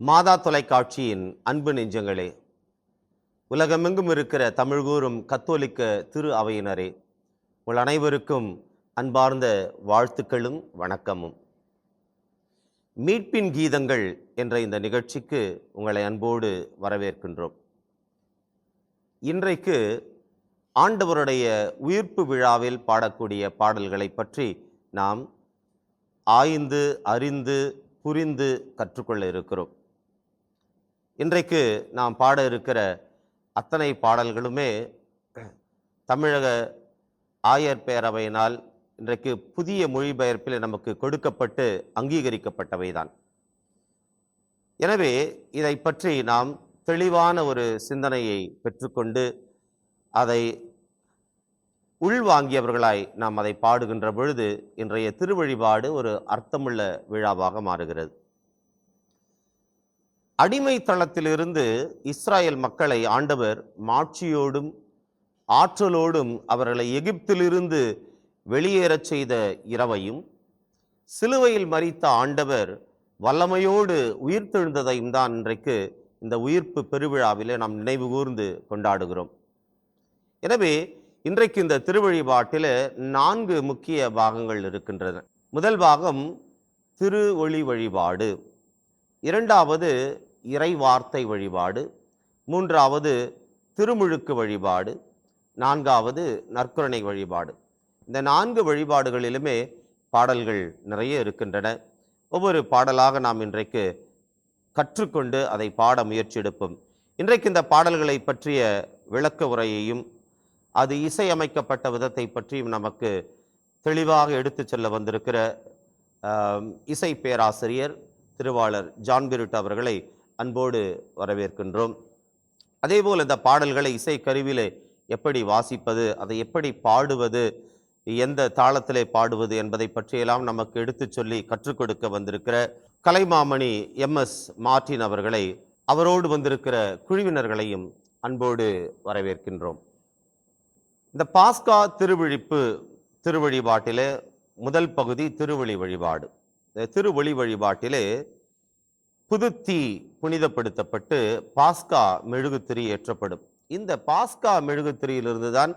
மாதா தொலைக்காட்சியின் அன்பு நெஞ்சங்களே, உலகமெங்கும் இருக்கிற தமிழ் கூறும் கத்தோலிக்க திரு அவையினரே, உங்கள் அனைவருக்கும் அன்பார்ந்த வாழ்த்துக்களும் வணக்கமும். மீட்பின் கீதங்கள் என்ற இந்த நிகழ்ச்சிக்கு உங்களை அன்போடு வரவேற்கின்றோம். இன்றைக்கு ஆண்டவருடைய உயிர்ப்பு விழாவில் பாடக்கூடிய பாடல்களை பற்றி நாம் ஆய்ந்து அறிந்து புரிந்து கற்றுக்கொள்ள இருக்கிறோம். இன்றைக்கு நாம் பாட இருக்கிற அத்தனை பாடல்களுமே தமிழக ஆயர் பேரவையினால் இன்றைக்கு புதிய மொழிபெயர்ப்பில் நமக்கு கொடுக்கப்பட்டு அங்கீகரிக்கப்பட்டவைதான். எனவே இதை பற்றி நாம் தெளிவான ஒரு சிந்தனையை பெற்றுக்கொண்டு அதை உள்வாங்கியவர்களாய் நாம் அதை பாடுகின்ற பொழுது இன்றைய திருவழிபாடு ஒரு அர்த்தமுள்ள விழாவாக மாறுகிறது. அடிமை தளத்திலிருந்து இஸ்ராயல் மக்களை ஆண்டவர் மாட்சியோடும் ஆற்றலோடும் அவர்களை எகிப்திலிருந்து வெளியேறச் செய்த இரவையும், சிலுவையில் மரித்த ஆண்டவர் வல்லமையோடு உயிர்த்தெழுந்ததையும் தான் இன்றைக்கு இந்த உயிர்ப்பு பெருவிழாவிலே நாம் நினைவு கூர்ந்து கொண்டாடுகிறோம். எனவே இன்றைக்கு இந்த திருவழிபாட்டில் 4 முக்கிய பாகங்கள் இருக்கின்றன. முதல் பாகம் திரு ஒளி வழிபாடு, இரண்டாவது இறை வார்த்தை வழிபாடு, மூன்றாவது திருமுழுக்கு வழிபாடு, நான்காவது நற்கருணை வழிபாடு. இந்த 4 வழிபாடுகளிலுமே பாடல்கள் நிறைய இருக்கின்றன. ஒவ்வொரு பாடலாக நாம் இன்றைக்கு கற்றுக்கொண்டு அதை பாட முயற்சி எடுப்போம். இன்றைக்கு இந்த பாடல்களை பற்றிய விளக்க உரையையும் அது இசையமைக்கப்பட்ட விதத்தை பற்றியும் நமக்கு தெளிவாக எடுத்து செல்ல வந்திருக்கிற இசை பேராசிரியர் திருவாளர் ஜான் பிருட் அவர்களை அன்போடு வரவேற்கின்றோம். அதேபோல் இந்த பாடல்களை இசை கருவிலே எப்படி வாசிப்பது, அதை எப்படி பாடுவது, எந்த தாளத்திலே பாடுவது என்பதை பற்றியெல்லாம் நமக்கு எடுத்து சொல்லி கற்றுக் கொடுக்க வந்திருக்கிற கலைமாமணி எம்எஸ் மார்ட்டின் அவர்களை, அவரோடு வந்திருக்கிற குழுவினர்களையும் அன்போடு வரவேற்கின்றோம். இந்த பாஸ்கா திருவிழிப்பு திருவழிபாட்டிலே முதல் பகுதி திருவழி வழிபாடு. இந்த திருவழி வழிபாட்டிலே புதுத்தீ புனிதப்படுத்தப்பட்டு பாஸ்கா மெழுகுத்திரி ஏற்றப்படும். இந்த பாஸ்கா மெழுகுத்திரியிலிருந்து தான்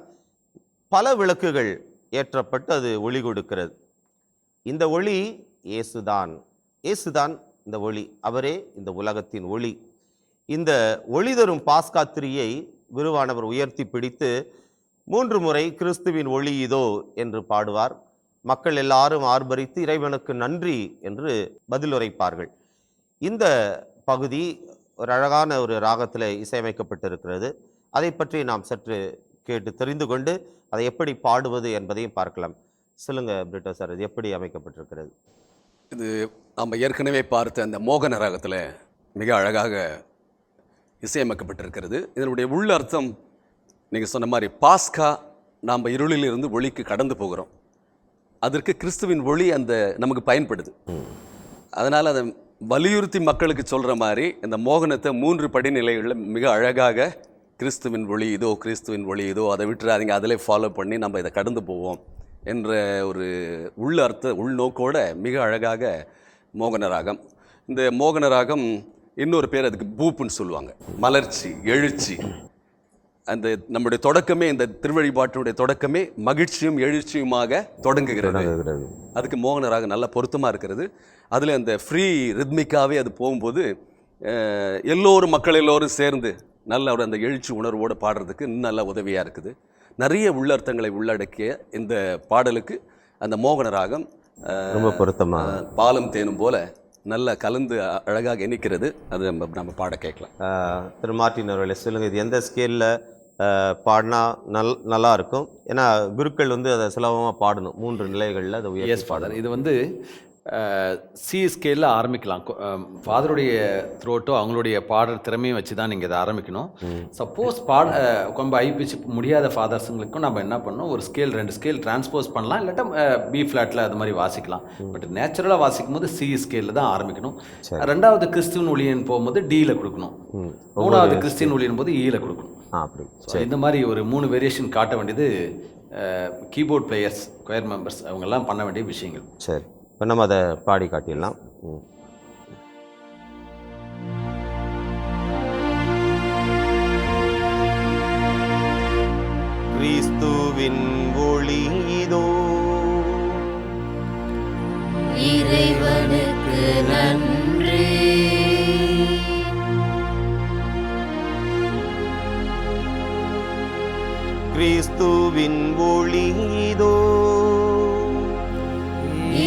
பல விளக்குகள் ஏற்றப்பட்டு அது ஒளி கொடுக்கிறது. இந்த ஒளி இயேசுதான். இயேசுதான் இந்த ஒளி, அவரே இந்த உலகத்தின் ஒளி. இந்த ஒளி தரும் பாஸ்கா திரியை விருவானவர் உயர்த்தி பிடித்து 3 முறை கிறிஸ்துவின் ஒளி இதோ என்று பாடுவார். மக்கள் எல்லாரும் ஆர்ப்பரித்து இறைவனுக்கு நன்றி என்று பதிலுரைப்பார்கள். இந்த பகுதி ஒரு அழகான ஒரு ராகத்தில் இசையமைக்கப்பட்டிருக்கிறது. அதை பற்றி நாம் சற்று கேட்டு தெரிந்து கொண்டு அதை எப்படி பாடுவது என்பதையும் பார்க்கலாம். சொல்லுங்க பிரிட்டோ சார், இது எப்படி அமைக்கப்பட்டிருக்கிறது? இது நம்ம ஏற்கனவே பார்த்த அந்த மோகன ராகத்தில் மிக அழகாக இசையமைக்கப்பட்டிருக்கிறது. இதனுடைய உள்ள அர்த்தம் நீங்கள் சொன்ன மாதிரி பாஸ்கா நாம் இருளிலிருந்து ஒளிக்கு கடந்து போகிறோம். அதற்கு கிறிஸ்துவின் ஒளி அந்த நமக்கு பயன்படுது. அதனால் அதை வலியுறுத்தி மக்களுக்கு சொல்கிற மாதிரி இந்த மோகனத்தை 3 படிநிலைகளில் மிக அழகாக கிறிஸ்துவின் ஒளி இதோ, கிறிஸ்துவின் ஒளி இதோ, அதை விட்டுறாதீங்க, அதிலே ஃபாலோ பண்ணி நம்ம இதை கடந்து போவோம் என்ற ஒரு உள்நோக்கோட மிக அழகாக மோகன ராகம். இந்த மோகன ராகம் இன்னொரு பேர் அதுக்கு பூப்புன்னு சொல்லுவாங்க, மலர்ச்சி, எழுச்சி. அந்த நம்முடைய தொடக்கமே, இந்த திருவழிபாட்டினுடைய தொடக்கமே மகிழ்ச்சியும் எழுச்சியுமாக தொடங்குகிறது. அதுக்கு மோகன ராகம் நல்லா பொருத்தமாக இருக்கிறது. அதில் அந்த ஃப்ரீ ரித்மிக்காகவே அது போகும்போது மக்கள் எல்லோரும் சேர்ந்து நல்ல ஒரு அந்த எழுச்சி உணர்வோடு பாடுறதுக்கு நல்ல உதவியாக இருக்குது. நிறைய உள்ளர்த்தங்களை உள்ளடக்கிய இந்த பாடலுக்கு அந்த மோகன ராகம் ரொம்ப பொருத்தமாக பாலும் தேனும் போல நல்லா கலந்து அழகாக இணைக்கிறது. அது நம்ம பாட கேட்கலாம். திரு மார்ட்டின் அவர்களே சொல்லுங்கள், இது எந்த ஸ்கேலில் பாடினா நல்லா இருக்கும்? ஏன்னா குருக்கள் அதை சுலபமாக பாடணும், 3 நிலைகளில் அதை உயர்த்தி பாடணும். இது சி ஸ்கேலில் ஆரம்பிக்கலாம். ஃபாதருடைய த்ரோட்டோ அவங்களுடைய பாடுற திறமையும் வச்சு தான் நீங்கள் இதை ஆரம்பிக்கணும். சப்போஸ் ரொம்ப ஹை பிச் முடியாத ஃபாதர்ஸுங்களுக்கும் நம்ம என்ன பண்ணணும், ஒரு ஸ்கேல் 2 ஸ்கேல் டிரான்ஸ்போஸ் பண்ணலாம், இல்லாட்டா பி ஃப்ளாட்டில் அது மாதிரி வாசிக்கலாம். பட் நேச்சுரலாக வாசிக்கும் போது சி ஸ்கேலில் தான் ஆரம்பிக்கணும். 2வது கிறிஸ்டின் ஒளியன் போகும்போது டியில் கொடுக்கணும். 3வது கிறிஸ்டின் ஒளியின் போது ஈல கொடுக்கணும். அப்படி இந்த மாதிரி ஒரு 3 வேரியேஷன் காட்ட வேண்டியது கீபோர்ட் பிளேயர்ஸ், கொயர் மெம்பர்ஸ் அவங்கெல்லாம் பண்ண வேண்டிய விஷயங்கள். சரி, இப்போ நம்ம அதை பாடி காட்டிடலாம். கிறிஸ்துவின் ஒளி இதோ. இறைவனுக்கு நன்றி. கிறிஸ்துவின் ஒளி இதோ.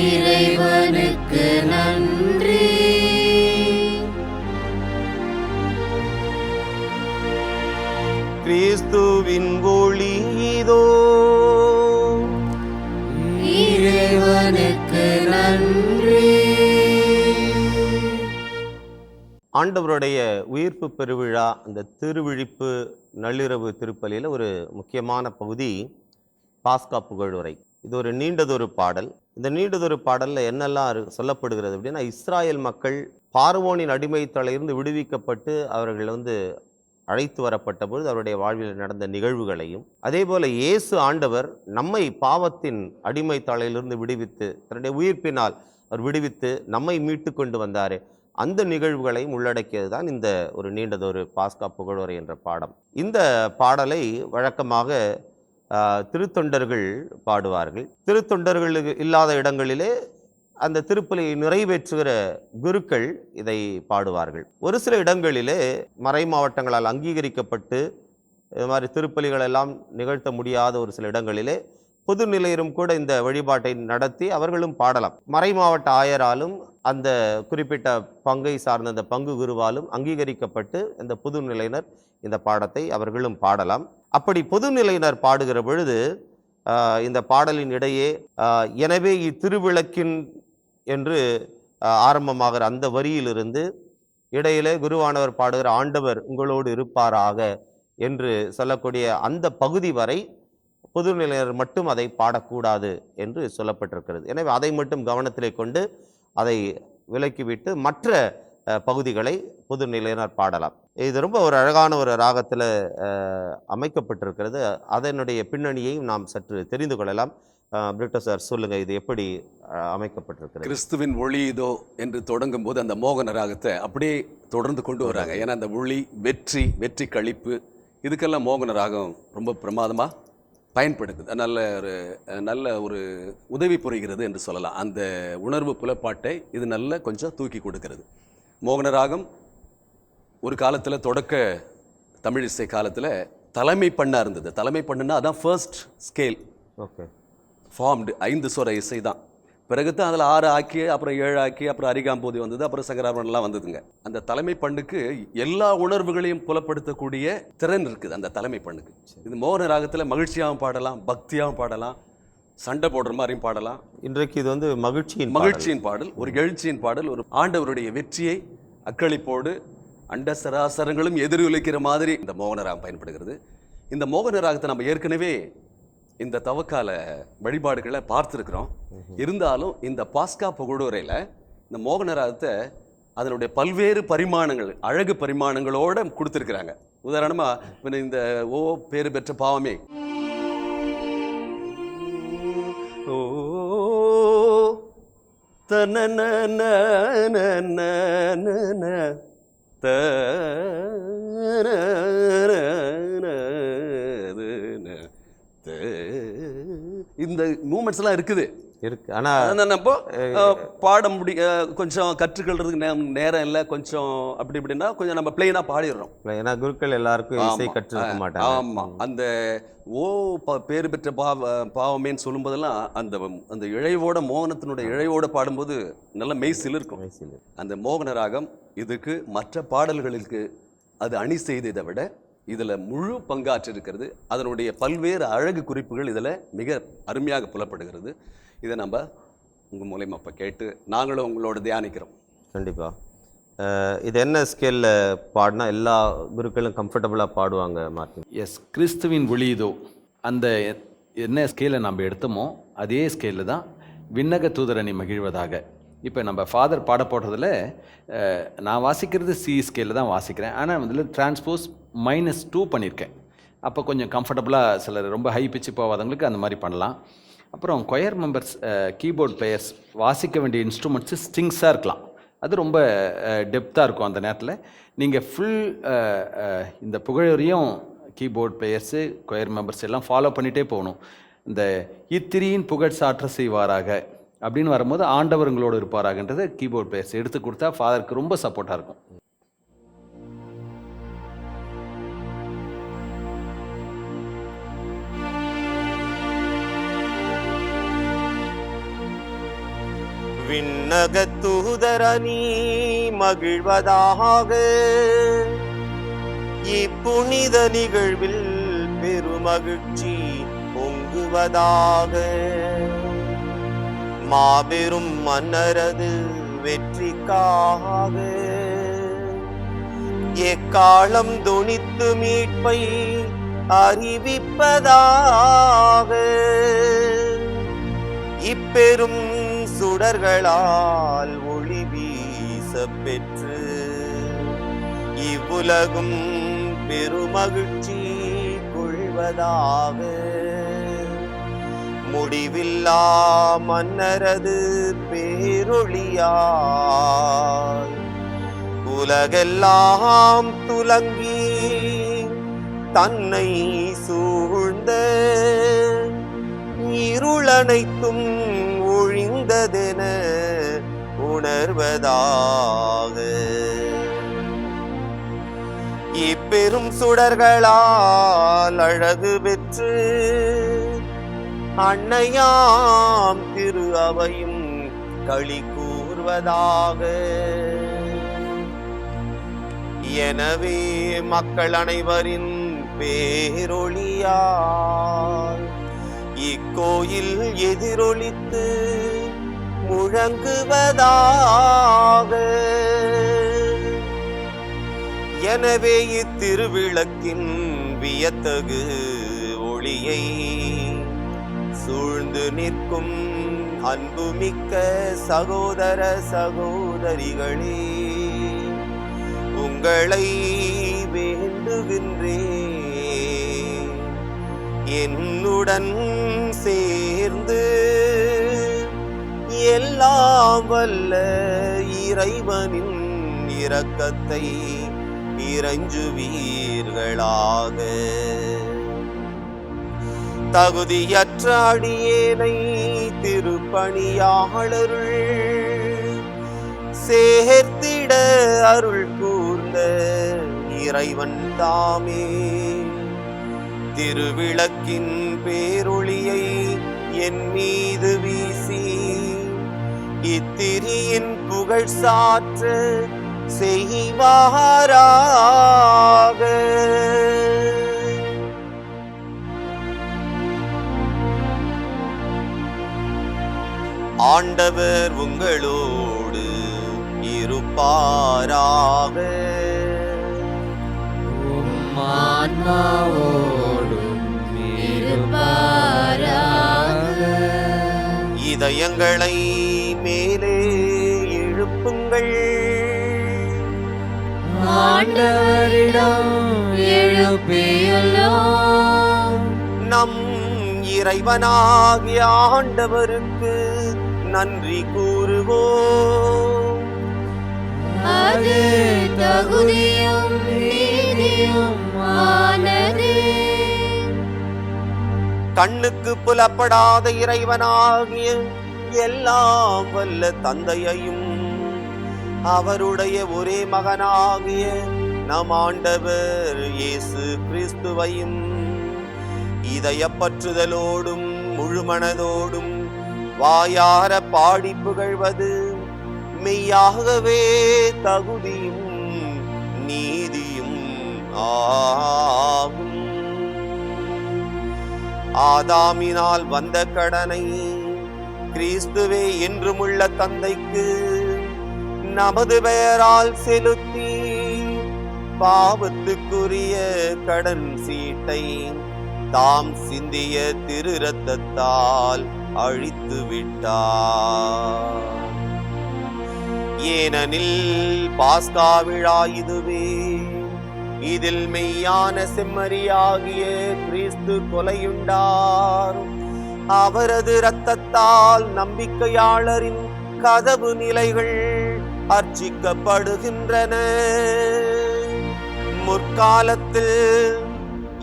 இறைவனுக்கு நன்றி. கிறிஸ்துவின் ஒளி இதோ. இறைவனுக்கு நன்றி. ஆண்டவருடைய உயிர்ப்பு பெருவிழா, அந்த திருவிழிப்பு நள்ளிரவு திருப்பலியில் ஒரு முக்கியமான பகுதி பாஸ்கா புகழுரை. இது ஒரு நீண்டதொரு பாடல். இந்த நீண்டதொரு பாடலில் என்னெல்லாம் சொல்லப்படுகிறது அப்படின்னா, இஸ்ராயல் மக்கள் பார்வோனின் அடிமைத்தலையிலிருந்து விடுவிக்கப்பட்டு அவர்கள் அழைத்து வரப்பட்ட பொழுது அவருடைய வாழ்வில் நடந்த நிகழ்வுகளையும், அதே போல இயேசு ஆண்டவர் நம்மை பாவத்தின் அடிமைத்தலையிலிருந்து விடுவித்து தன்னுடைய உயிர்ப்பினால் அவர் விடுவித்து நம்மை மீட்டு கொண்டு வந்தாரே, அந்த நிகழ்வுகளையும் உள்ளடக்கியது தான் இந்த ஒரு நீண்டதொரு பாஸ்கா புகழுரை என்ற பாடம். இந்த பாடலை வழக்கமாக திருத்தொண்டர்கள் பாடுவார்கள். திருத்தொண்டர்கள் இல்லாத இடங்களிலே அந்த திருப்பலியை நிறைவேற்றுகிற குருக்கள் இதை பாடுவார்கள். ஒரு சில இடங்களிலே மறை மாவட்டங்களால் அங்கீகரிக்கப்பட்டு இது மாதிரி திருப்பலிகள் எல்லாம் நிகழ்த்த முடியாத ஒரு சில இடங்களிலே பொது நிலையரும் கூட இந்த வழிபாட்டை நடத்தி அவர்களும் பாடலாம். மறை மாவட்ட ஆயராலும் அந்த குறிப்பிட்ட பங்கை சார்ந்த அந்த பங்கு குருவாலும் அங்கீகரிக்கப்பட்டு இந்த பொது நிலையினர் இந்த பாடத்தை அவர்களும் பாடலாம். அப்படி பொது நிலையினர் பாடுகிற பொழுது இந்த பாடலின் இடையே எனவே இத்திருவிளக்கின் என்று ஆரம்பமாகிற அந்த வரியிலிருந்து இடையிலே குருவானவர் பாடுகிற ஆண்டவர் உங்களோடு இருப்பாராக என்று சொல்லக்கூடிய அந்த பகுதி வரை பொதுநிலையினர் மட்டும் அதை பாடக்கூடாது என்று சொல்லப்பட்டிருக்கிறது. எனவே அதை மட்டும் கவனத்திலே கொண்டு அதை விலக்கிவிட்டு மற்ற பகுதிகளை பொதுநிலையினர் பாடலாம். இது ரொம்ப ஒரு அழகான ஒரு ராகத்தில் அமைக்கப்பட்டிருக்கிறது. அதனுடைய பின்னணியையும் நாம் சற்று தெரிந்து கொள்ளலாம். பிரிட்டோ சார் சொல்லுங்க, இது எப்படி அமைக்கப்பட்டிருக்கிறது? கிறிஸ்துவின் ஒளி இதோ என்று தொடங்கும் போது அந்த மோகன ராகத்தை அப்படியே தொடர்ந்து கொண்டு வராங்க. ஏன்னா அந்த ஒளி, வெற்றி, வெற்றி கழிப்பு, இதுக்கெல்லாம் மோகன ராகம் ரொம்ப பிரமாதமாக பயன்படுத்துது. நல்ல ஒரு உதவி புரிகிறது என்று சொல்லலாம். அந்த உணர்வு புலப்பாட்டை இது நல்ல கொஞ்சம் தூக்கி கொடுக்கிறது. மோகன ராகம் ஒரு காலத்தில் தொடக்க தமிழ் இசை காலத்தில் தலைமை பண்ணாக இருந்தது. தலைமை பண்ணுன்னா அதான் ஃபர்ஸ்ட் ஸ்கேல். ஓகே, ஃபார்ம்டு 5 சொர இசை தான். பிறகு தான் அதில் 6 ஆக்கி, அப்புறம் 7 ஆக்கி, அப்புறம் அரிகாம்போதி வந்தது, அப்புறம் சங்கராபரணம்லாம் வந்ததுங்க. அந்த தலைமை பண்ணுக்கு எல்லா உணர்வுகளையும் புலப்படுத்தக்கூடிய திறன் இருக்குது அந்த தலைமை பண்ணுக்கு. இது மோகன ராகத்தில் மகிழ்ச்சியாகவும் பாடலாம், பக்தியாகவும் பாடலாம், சண்டை போடுற மாதிரியும் பாடலாம். இன்றைக்கு இது மகிழ்ச்சியின் பாடல், ஒரு எழுச்சியின் பாடல், ஒரு ஆண்டவருடைய வெற்றியை அக்களிப்போடு அண்ட சராசரங்களும் எதிரொலிக்கிற மாதிரி இந்த மோகன ராகம் பயன்படுகிறது. இந்த மோகன ராகத்தை நம்ம ஏற்கனவே இந்த தவக்கால வழிபாடுகளை பார்த்துருக்குறோம். இருந்தாலும் இந்த பாஸ்கா புகழுரையில் இந்த மோகன ராகத்தை அதனுடைய பல்வேறு பரிமாணங்கள், அழகு பரிமாணங்களோடு கொடுத்துருக்குறாங்க. உதாரணமாக இந்த ஓ பேறு பெற்ற பாவமே, ஓ தன இந்த மூமெண்ட்ஸ் எல்லாம் இருக்குது. ஆனால் அப்போ பாட கொஞ்சம் கற்றுக்கொள்றதுக்கு நேரம் இல்லை, கொஞ்சம் அப்படி இப்படின்னா கொஞ்சம் நம்ம பிளெயினாக பாடிடுறோம். ஏன்னா குருக்கள் எல்லாருக்கும் இசை கற்றுக்க மாட்டாங்க. ஆமாம், அந்த ஓ பேறு பெற்ற பாவமேன்னு சொல்லும்போதெல்லாம் அந்த இழைவோட, மோகனத்தினுடைய இழைவோட பாடும்போது நல்ல மெய்சில் இருக்கும். அந்த மோகன ராகம் இதுக்கு மற்ற பாடல்களுக்கு அது அணி செய்ததை விட இதில் முழு பங்காற்று இருக்கிறது. அதனுடைய பல்வேறு அழகு குறிப்புகள் இதில் மிக அருமையாக புலப்படுகிறது. இதை நம்ம உங்கள் மூலயமா இப்போ கேட்டு நாங்களும் உங்களோட தியானிக்கிறோம். கண்டிப்பாக. இது என்ன ஸ்கேலில் பாடினா எல்லா குருக்களும் கம்ஃபர்டபுளாக பாடுவாங்க மார்ட்டின்? எஸ், கிறிஸ்துவின் ஒளி இதோ அந்த என்ன ஸ்கேலை நம்ம எடுத்தோமோ அதே ஸ்கேலில் தான் விண்ணக தூதரணி மகிழ்வதாக. இப்போ நம்ம ஃபாதர் பாட போடுறதில் நான் வாசிக்கிறது சி ஸ்கேலில் தான் வாசிக்கிறேன். ஆனால் அதில் டிரான்ஸ்போஸ் -2 பண்ணியிருக்கேன். அப்போ கொஞ்சம் கம்ஃபர்டபுளாக, சிலர் ரொம்ப ஹை பிச்சு போகாதவங்களுக்கு அந்த மாதிரி பண்ணலாம். அப்புறம் கொயர் மெம்பர்ஸ், கீபோர்ட் பிளேயர்ஸ் வாசிக்க வேண்டிய இன்ஸ்ட்ருமெண்ட்ஸு ஸ்ட்ரிங்ஸாக இருக்கலாம். அது ரொம்ப டெப்த்தாக இருக்கும். அந்த நேரத்தில் நீங்கள் ஃபுல் இந்த புகழையும் கீபோர்ட் பிளேயர்ஸு, கொயர் மெம்பர்ஸ் எல்லாம் ஃபாலோ பண்ணிகிட்டே போகணும். இந்த இத்திரியின் புகழ் சாற்ற செய்வாராக அப்படின்னு வரும்போது ஆண்டவர்களோடு இருப்பாராகன்றதை கீபோர்ட் பிளேயர்ஸ் எடுத்து கொடுத்தா ஃபாதருக்கு ரொம்ப சப்போர்ட்டாக இருக்கும். விண்ணக தூதரணி மகிழ்வதாக, இப்புனித நிகழ்வில் பெருமகிழ்ச்சி பொங்குவதாக. மாபெரும் மன்னரது வெற்றிக்காக எக்காலம் தொனித்து மீட்பை அறிவிப்பதாக. இப்பெரும் சுடர்களால் ஒளி வீச பெற்று இவ்வுலகும் பெருமகிழ்ச்சி கொள்வதாக. முடிவில்லா மன்னரது பேரொளியால் உலகெல்லாம் துலங்கி தன்னை சூழ்ந்த இருளனைத்தும் ஒழிந்ததென உணர்வதாக. இப்பெரும் சுடர்களால் அழகு பெற்று அன்னையாம் திரு அவையும் களி கூர்வதாக. எனவே மக்கள் அனைவரின் பேரொளியால் இக்கோயில் எதிரொலித்து முழங்குவதாக. எனவே இத்திருவிளக்கின் வியத்தகு ஒளியை சூழ்ந்து நிற்கும் அன்புமிக்க சகோதர சகோதரிகளே, உங்களை வேண்டுகின்றேன், என்னுடன் சேர்ந்து எல்லாம் வல்ல இறைவனின் இரக்கத்தை இறைஞ்சுவீர்களாக. தகுதியற்ற அடியேனை திருப்பணியாளருள் சேர்த்திட அருள் கூர்ந்த இறைவன் தாமே திருவிளக்கின் பேரொளியை என் மீது வீசி இத்திரியின் புகழ் சாற்ற செய்வாராக. ஆண்டவர் உங்களோடு இருப்பாராக. ஆன்மாவோடும் இருப்பாராக. இதயங்களை மேலே எழுப்புங்கள், ஆண்டவரிடம் எழுப்பியுள்ளோம். நம் இறைவனாகிய ஆண்டவருக்கு நன்றி கூறுவோம். அது தகுதியும் நீதியும் ஆனதே. கண்ணுக்கு புலப்படாத இறைவனாகிய எல்லாம் வல்ல தந்தையையும் அவருடைய ஒரே மகனாகிய நம் ஆண்டவர் இயேசு கிறிஸ்துவையும் இதயப்பற்றுதலோடும் முழுமனதோடும் வாயார பாடி புகழ்வது மெய்யாகவே தகுதியும் நீதியும் ஆகும். ஆதாமினால் வந்த கடனை கிறிஸ்துவே என்றுமுள்ள தந்தைக்கு நமது பெயரால் செலுத்தி பாவத்துக்குரிய கடன் சீட்டை தாம் சிந்திய திரு இரத்தத்தால் அழித்து விட்டார். ஏனெனில் பாஸ்கா விழா இதுவே. இதில் மெய்யான செம்மறியாகிய கிறிஸ்து கொலையுண்டார். அவரது இரத்தத்தால் நம்பிக்கையாளரின் கதவு நிலைகள் அர்ச்சிக்கப்படுகின்றன. முற்காலத்தில்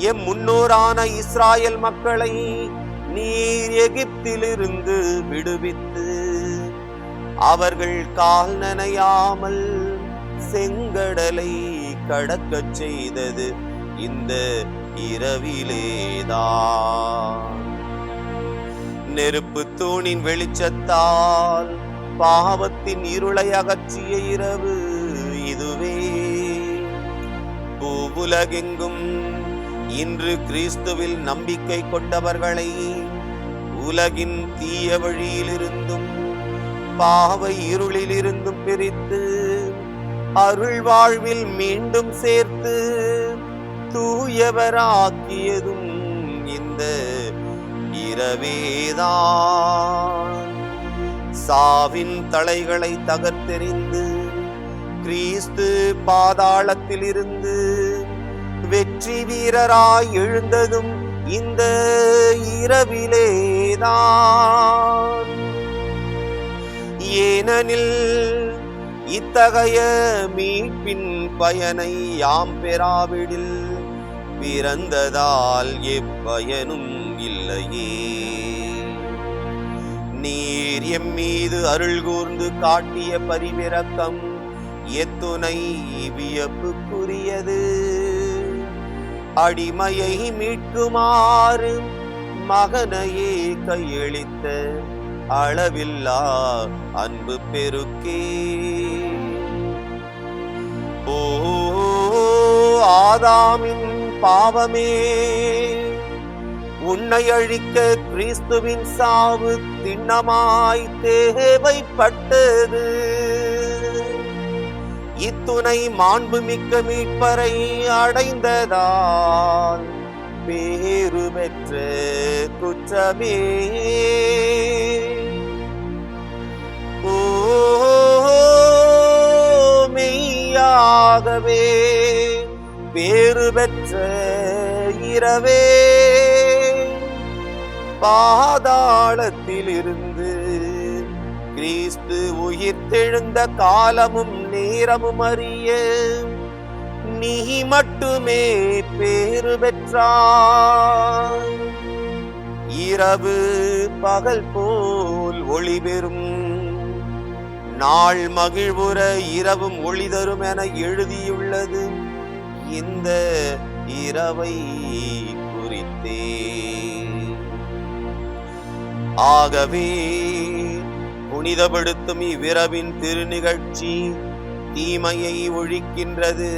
எம் முன்னோரான இஸ்ராயல் மக்களை நீர் எகிப்திலிருந்து விடுவித்து அவர்கள் கால் நனையாமல் செங்கடலை கடக்கச் செய்தது இந்த இரவிலேதான். நெருப்பு தூணின் வெளிச்சத்தால் பாவத்தின் இருளை அகற்றிய இரவு இதுவே. பூவுலகெங்கும் இன்று கிறிஸ்துவில் நம்பிக்கை கொண்டவர்களை உலகின் தீய வழியிலிருந்தும் பாவ இருளிலிருந்தும் பிரித்து அருள் வாழ்வில் மீண்டும் சேர்த்து தூயவராக்கியதும் இந்த இரவேதான். சாவின் தலைகளை தகர்த்தெறிந்து கிறிஸ்து பாதாளத்தில் இருந்து வெற்றி வீரராய் எழுந்ததும் இந்த இரவிலேதான். ஏனெனில் இத்தகைய மீட்பின் பயனை யாம் பெறாவிடில் பிறந்ததால் எப்பயனும் இல்லையே. நீர் எம் மீது அருள் கூர்ந்து காட்டிய பரிவிரக்கம் எத்துணை வியப்புக்குரியது. அடிமையை மீட்குமாறு மகனையே கையளித்த அளவில்லா அன்பு பெருக்கே. ஓ ஆதாமின் பாவமே, உன்னை அழிக்க கிறிஸ்துவின் சாவு திண்ணமாய் தேவைப்பட்டது. இத்துணை மாண்புமிக்க மீட்பரை அடைந்ததால் பேறு பெற்ற குற்றமே. ஓ மெய்யாகவே பேறு பெற்ற இரவே. பாதாளத்திலிருந்து கிறிஸ்து உயிர்த்தெழுந்த காலமும் நேரமும் அறிய நீ மட்டுமே பேறு பெற்றாய். இரவு பகல் போல் ஒளி பெறும், நாள் மகிழ்வுற இரவும் ஒளி தரும் என எழுதியுள்ளது இந்த இரவை குறித்தே. ஆகவே புனிதப்படுத்தும் இவ்விரவின் திருநிகழ்ச்சி தீமையை ஒழிக்கின்றது,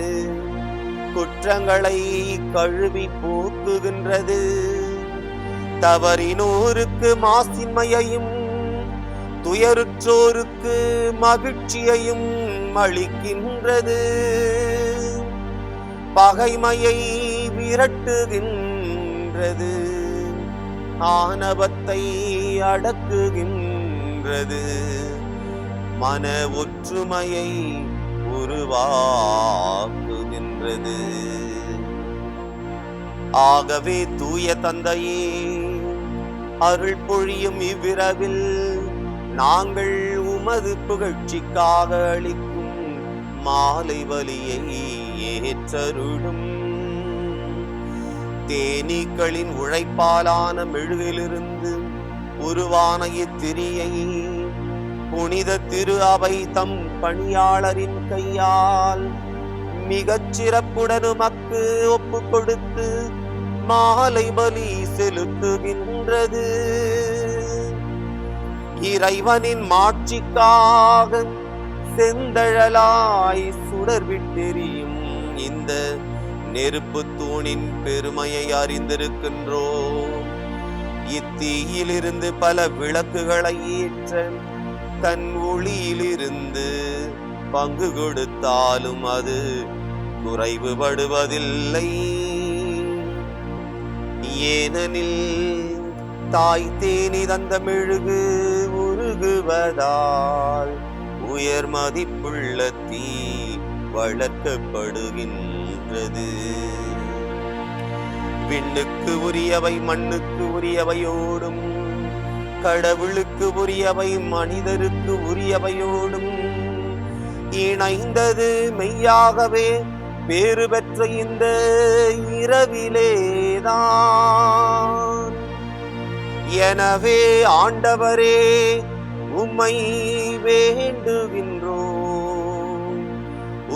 குற்றங்களை கழுவி போக்குகின்றது, தவறினோருக்கு மாசின்மையையும் துயருற்றோருக்கு மகிழ்ச்சியையும் அளிக்கின்றது, பகைமையை விரட்டுகின்றது, ஆணவத்தை அடக்குகின்றது, மன ஒற்றுமையை உருவாக்குகின்றது. ஆகவே தூய தந்தையே, அருள் பொழியும் இவ்விரவில் நாங்கள் உமது புகழ்ச்சிக்காக அளிக்கும் மாலை பலியை ஏற்றருளும். தேனீக்களின் உழைப்பாலான மெழுகிலிருந்து உருவான இத்திரியை புனித திரு அவை தம் பணியாளரின் கையால் மிகச் சிறப்புடன் உமக்கு ஒப்பு கொடுத்து மாலை பலி செலுத்துகின்றது. இறைவனின் மாட்சிக்காக செந்தழலாய் சுடர்விட்டெறியும் இந்த நெருப்பு தூணின் பெருமையை அறிந்திருக்கின்றோம். இத்தீயிலிருந்து பல விளக்குகளை ஏற்ற தன் ஒளியிலிருந்து பங்கு கொடுத்தாலும் அது குறைவுபடுவதில்லை. ஏனெனில் தாய் தேனி தந்த மெழுகு உருகுவதால் உயர் மதிப்புள்ள தீ வளர்க்கப்படுகின்றது. விண்ணுக்கு உரியவை மண்ணுக்கு உரியவையோடும் கடவுளுக்கு உரியவை மனிதருக்கு உரியவையோடும் இணைந்தது மெய்யாகவே பேறு பெற்ற இந்த இரவிலேதான். எனவே ஆண்டவரே, உம்மை வேண்டுகின்றோம்.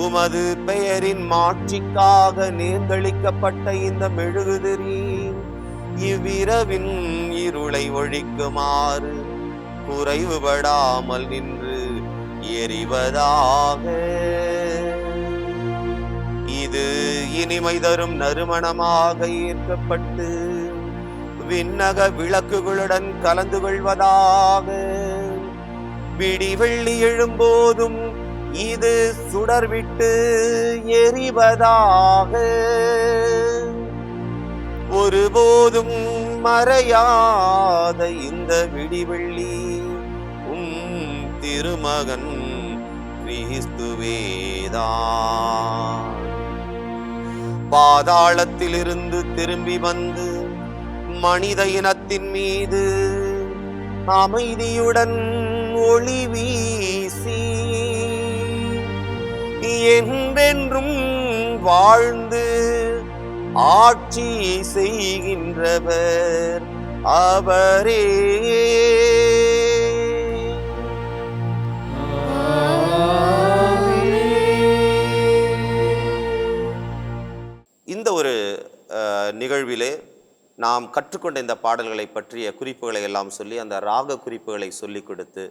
உமது பெயரின் மாட்சிக்காக நேர்ந்தளிக்கப்பட்ட இந்த மெழுகுதிரி இவ்விரவின் இருளை ஒழிக்குமாறு குறைவுபடாமல் நின்று எரிவதாக. இது இனிமை தரும் நறுமணமாக ஏற்கப்பட்டு விண்ணக விளக்குகளுடன் கலந்து கொள்வதாக. விடிவெள்ளி எழும்போதும் இது சுடர்விட்டு எரிவதாக. ஒருபோதும் மறையாத இந்த விடிவெள்ளி திருமகன் கிறிஸ்துவேதான். பாதாளத்திலிருந்து திரும்பி வந்து மனித இனத்தின் மீது அமைதியுடன் ஒளி வீசி என்றென்றும் வாழ்ந்து ஆட்சி செய்கின்றவர் அவரே. இந்த ஒரு நிகழ்விலே நாம் கற்றுக்கொண்ட இந்த பாடல்களை பற்றிய குறிப்புகளை எல்லாம் சொல்லி, அந்த ராக குறிப்புகளை சொல்லிக் கொடுத்து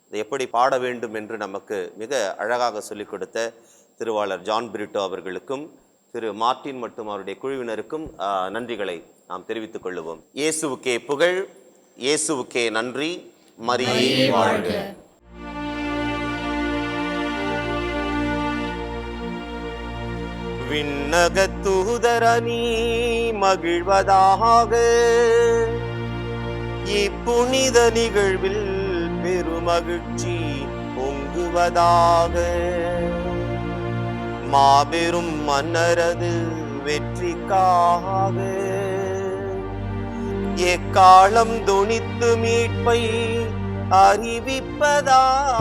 இதை எப்படி பாட வேண்டும் என்று நமக்கு மிக அழகாக சொல்லிக் கொடுத்த திருவாளர் ஜான் பிரிட்டோ அவர்களுக்கும் திரு மார்ட்டின் மற்றும் அவருடைய குழுவினருக்கும் நன்றிகளை நாம் தெரிவித்துக் கொள்ளுவோம். இயேசுவுக்கே புகழ், இயேசுவுக்கே நன்றி, மரியே வாழ்க. விண்ணக தூதரணி மகிழ்வதாக. இப்புனித நிகழ்வில் பெருமகிழ்ச்சி பொங்குவதாக. மாபெரும் மன்னரது வெற்றிக்காக எக்காலம் தொனித்து மீட்பை அறிவிப்பதாக.